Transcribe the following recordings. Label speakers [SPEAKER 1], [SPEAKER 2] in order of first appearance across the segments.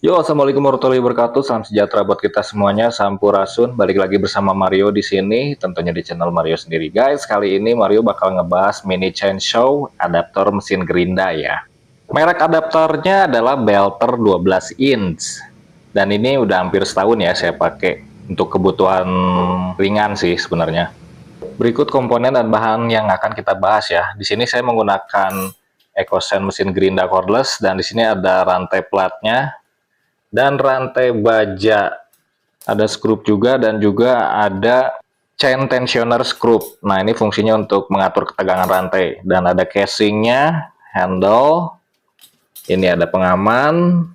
[SPEAKER 1] Yo, assalamualaikum warahmatullahi wabarakatuh. Salam sejahtera buat kita semuanya. Sampurasun. Balik lagi bersama Mario di sini, tentunya di channel Mario sendiri, guys. Kali ini Mario bakal ngebahas mini chainsaw adaptor mesin gerinda ya. Merek adaptornya adalah Belter 12 inch. Dan ini udah hampir setahun ya saya pakai untuk kebutuhan ringan sih sebenarnya. Berikut komponen dan bahan yang akan kita bahas ya. Di sini saya menggunakan EcoSense mesin gerinda cordless dan di sini ada rantai platnya dan rantai baja, ada skrup juga, dan juga ada chain tensioner skrup. Nah, ini fungsinya untuk mengatur ketegangan rantai, dan ada casingnya, handle, ini ada pengaman,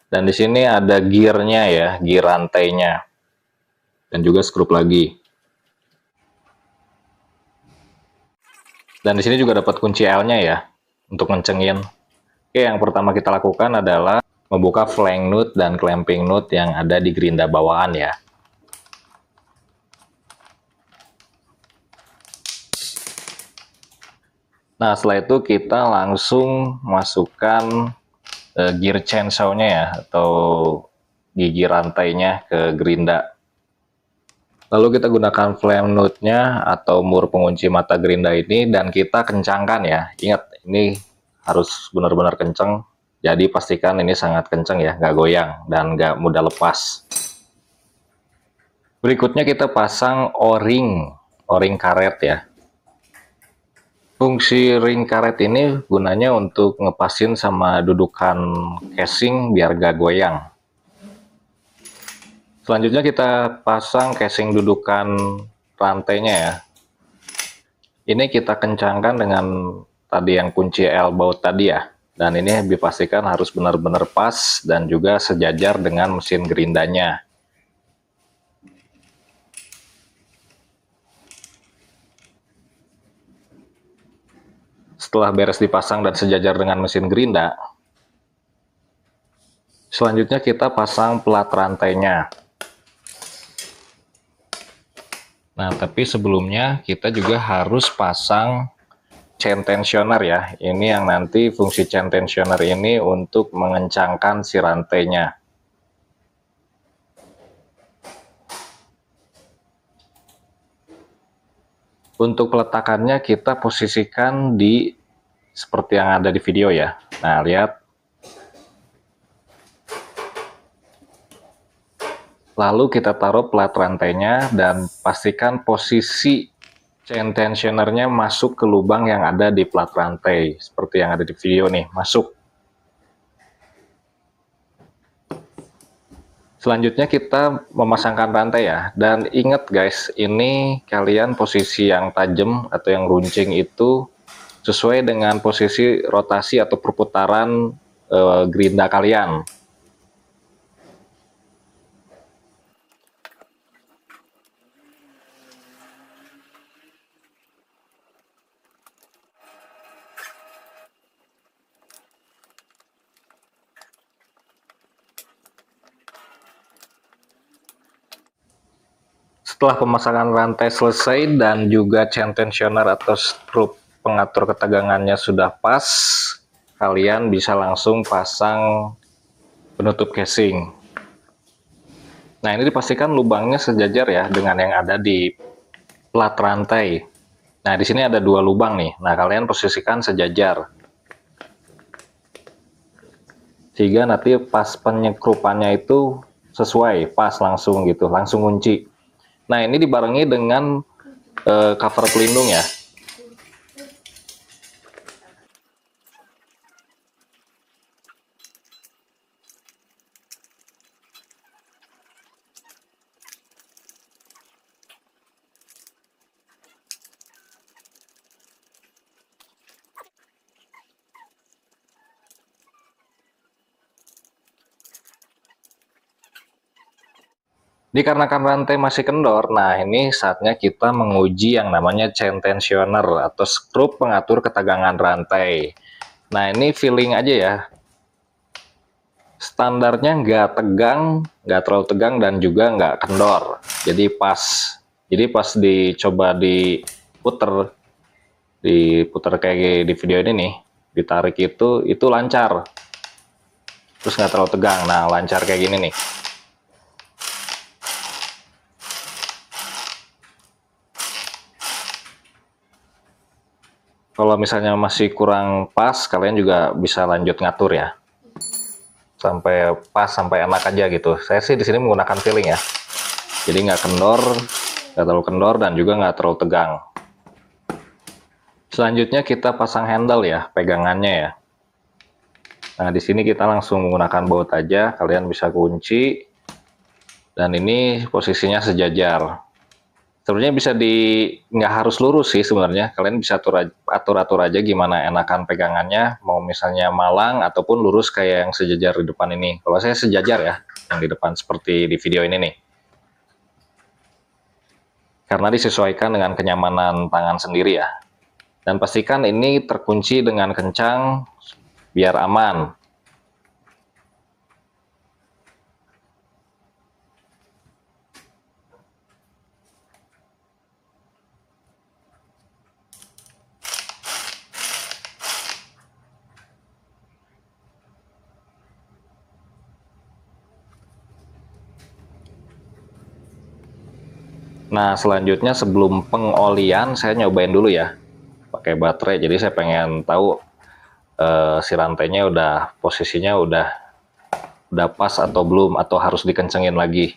[SPEAKER 1] dan di sini ada gearnya ya, gear rantainya, dan juga skrup lagi. Dan di sini juga dapat kunci L-nya ya, untuk ngencengin. Oke, yang pertama kita lakukan adalah membuka flank nut dan clamping nut yang ada di gerinda bawaan ya. Nah, setelah itu kita langsung masukkan gear chainsaw-nya ya, atau gigi rantainya ke gerinda. Lalu kita gunakan flame nut-nya atau mur pengunci mata gerinda ini dan kita kencangkan ya. Ingat, ini harus benar-benar kencang. Jadi pastikan ini sangat kencang ya, nggak goyang dan nggak mudah lepas. Berikutnya kita pasang o-ring karet ya. Fungsi ring karet ini gunanya untuk ngepasin sama dudukan casing biar gak goyang. Selanjutnya kita pasang casing dudukan rantainya ya. Ini kita kencangkan dengan tadi yang kunci elbow tadi ya. Dan ini dipastikan harus benar-benar pas dan juga sejajar dengan mesin gerindanya. Setelah beres dipasang dan sejajar dengan mesin gerinda, selanjutnya kita pasang plat rantainya. Nah, tapi sebelumnya kita juga harus pasang chain tensioner ya. Ini yang nanti fungsi chain tensioner ini untuk mengencangkan si rantainya. Untuk peletakannya kita posisikan di seperti yang ada di video ya. Nah, lihat. Lalu kita taruh plat rantainya dan pastikan posisi chain tensionernya masuk ke lubang yang ada di plat rantai. Seperti yang ada di video nih, masuk. Selanjutnya kita memasangkan rantai ya. Dan ingat guys, ini kalian posisi yang tajam atau yang runcing itu sesuai dengan posisi rotasi atau perputaran gerinda kalian. Setelah pemasangan rantai selesai dan juga chain tensioner atau skrup pengatur ketegangannya sudah pas, kalian bisa langsung pasang penutup casing. Nah, ini dipastikan lubangnya sejajar ya dengan yang ada di plat rantai. Nah, di sini ada dua lubang nih. Nah, kalian posisikan sejajar. Sehingga nanti pas penyekrupannya itu sesuai, pas langsung gitu, langsung kunci. Nah, ini dibarengi dengan cover pelindung ya. Dikarenakan rantai masih kendor, nah ini saatnya kita menguji yang namanya chain tensioner atau skrup pengatur ketegangan rantai. Nah, ini feeling aja ya. Standarnya nggak tegang, nggak terlalu tegang, dan juga nggak kendor. Jadi pas. Jadi pas dicoba diputer kayak di video ini nih, ditarik itu lancar. terus nggak terlalu tegang. Nah, lancar kayak gini nih. Kalau misalnya masih kurang pas, kalian juga bisa lanjut ngatur ya, sampai pas, sampai enak aja gitu. Saya sih di sini menggunakan feeling ya, jadi nggak kendor, nggak terlalu kendor, dan juga nggak terlalu tegang. Selanjutnya kita pasang handle ya, pegangannya ya. Nah, di sini kita langsung menggunakan baut aja, kalian bisa kunci, dan ini posisinya sejajar. Sebenarnya bisa nggak harus lurus sih sebenarnya, kalian bisa atur aja gimana enakan pegangannya, mau misalnya malang ataupun lurus kayak yang sejajar di depan ini. Kalau saya sejajar ya, yang di depan seperti di video ini nih, karena disesuaikan dengan kenyamanan tangan sendiri ya. Dan pastikan ini terkunci dengan kencang biar aman. Nah, selanjutnya sebelum pengolian saya nyobain dulu ya pakai baterai. Jadi saya pengen tahu si rantainya udah posisinya udah pas atau belum, atau harus dikencengin lagi.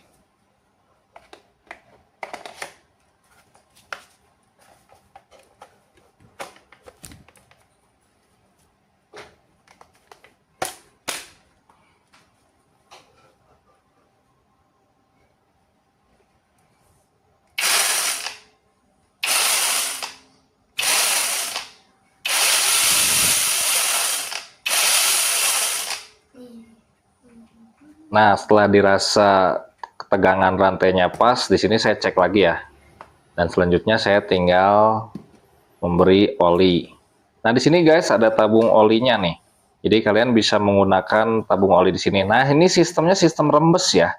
[SPEAKER 1] Nah, setelah dirasa ketegangan rantainya pas, di sini saya cek lagi ya. Dan selanjutnya saya tinggal memberi oli. Nah, di sini guys ada tabung olinya nih. Jadi kalian bisa menggunakan tabung oli di sini. Nah, ini sistemnya sistem rembes ya.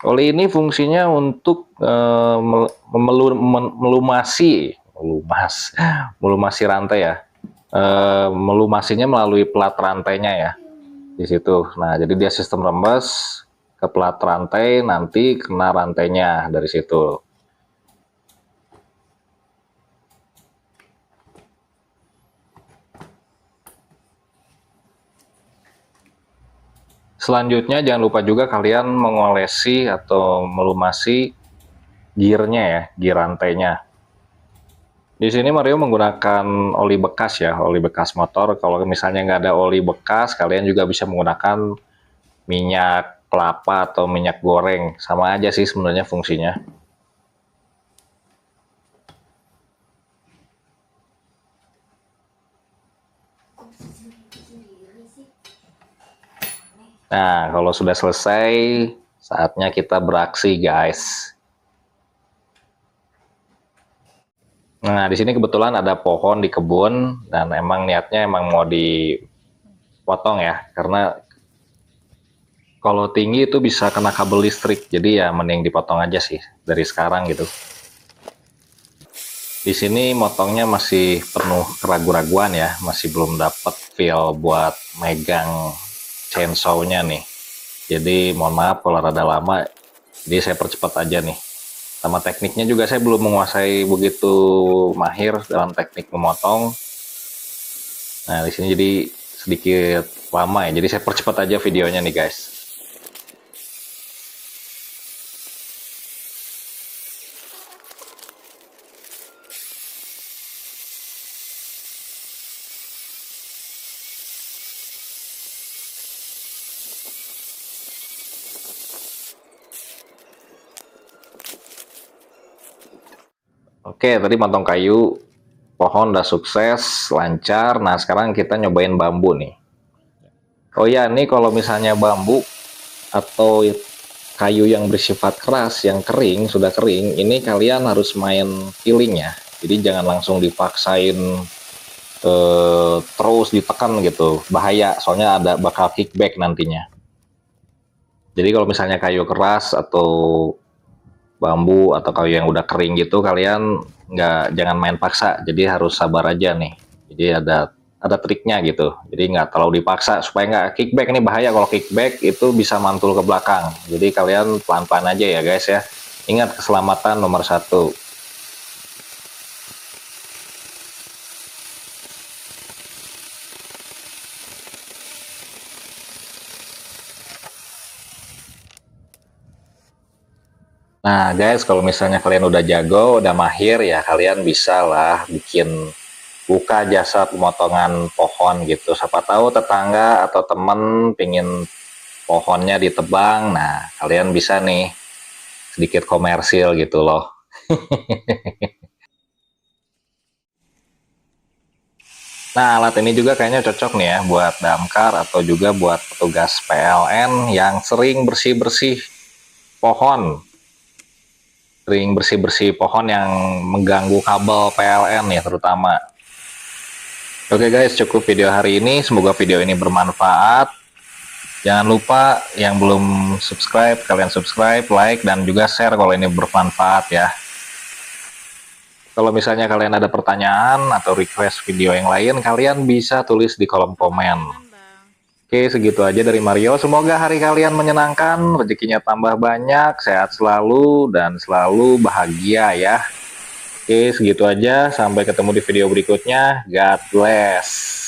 [SPEAKER 1] Oli ini fungsinya untuk melumasi rantai ya. Melumasinya melalui pelat rantainya ya. Di situ. Nah, jadi dia sistem rembes ke pelat rantai, nanti kena rantainya dari situ. Selanjutnya jangan lupa juga kalian mengolesi atau melumasi gearnya ya, gear rantainya. Di sini Mario menggunakan oli bekas ya, oli bekas motor. Kalau misalnya nggak ada oli bekas, kalian juga bisa menggunakan minyak kelapa atau minyak goreng. Sama aja sih sebenarnya fungsinya. Nah, kalau sudah selesai, saatnya kita beraksi, guys. Nah, di sini kebetulan ada pohon di kebun, dan emang niatnya emang mau dipotong ya, karena kalau tinggi itu bisa kena kabel listrik, jadi ya mending dipotong aja sih dari sekarang gitu. Di sini motongnya masih penuh keraguan-raguan ya, masih belum dapat feel buat megang chainsaw-nya nih. Jadi mohon maaf kalau rada lama, jadi saya percepat aja nih. Sama tekniknya juga saya belum menguasai begitu mahir dalam teknik memotong. Nah, di sini jadi sedikit lama ya, jadi saya percepat aja videonya nih guys. Oke, tadi motong kayu, pohon udah sukses, lancar. Nah, sekarang kita nyobain bambu nih. Oh ya, nih kalau misalnya bambu atau kayu yang bersifat keras, yang kering, sudah kering, ini kalian harus main feeling ya. Jadi jangan langsung dipaksain terus ditekan gitu. Bahaya, soalnya ada bakal kickback nantinya. Jadi kalau misalnya kayu keras atau bambu atau kayu yang udah kering gitu, kalian jangan main paksa, jadi harus sabar aja nih. Jadi ada ada triknya gitu. Jadi nggak terlalu dipaksa supaya nggak kickback. Ini bahaya kalau kickback itu bisa mantul ke belakang. Jadi kalian pelan-pelan aja ya guys ya. Ingat keselamatan nomor satu. Nah guys, kalau misalnya kalian udah jago, udah mahir ya, kalian bisa lah bikin buka jasa pemotongan pohon gitu. Siapa tahu tetangga atau temen pingin pohonnya ditebang, nah kalian bisa nih sedikit komersil gitu loh. Nah, alat ini juga kayaknya cocok nih ya buat damkar atau juga buat petugas PLN yang sering bersih-bersih pohon. Sering bersih-bersih pohon yang mengganggu kabel PLN ya terutama. Oke guys, cukup video hari ini. Semoga video ini bermanfaat. Jangan lupa yang belum subscribe, kalian subscribe, like, dan juga share kalau ini bermanfaat ya. Kalau misalnya kalian ada pertanyaan atau request video yang lain, kalian bisa tulis di kolom komen. Oke, segitu aja dari Mario. Semoga hari kalian menyenangkan, rezekinya tambah banyak, sehat selalu, dan selalu bahagia ya. Oke, segitu aja. Sampai ketemu di video berikutnya. God bless.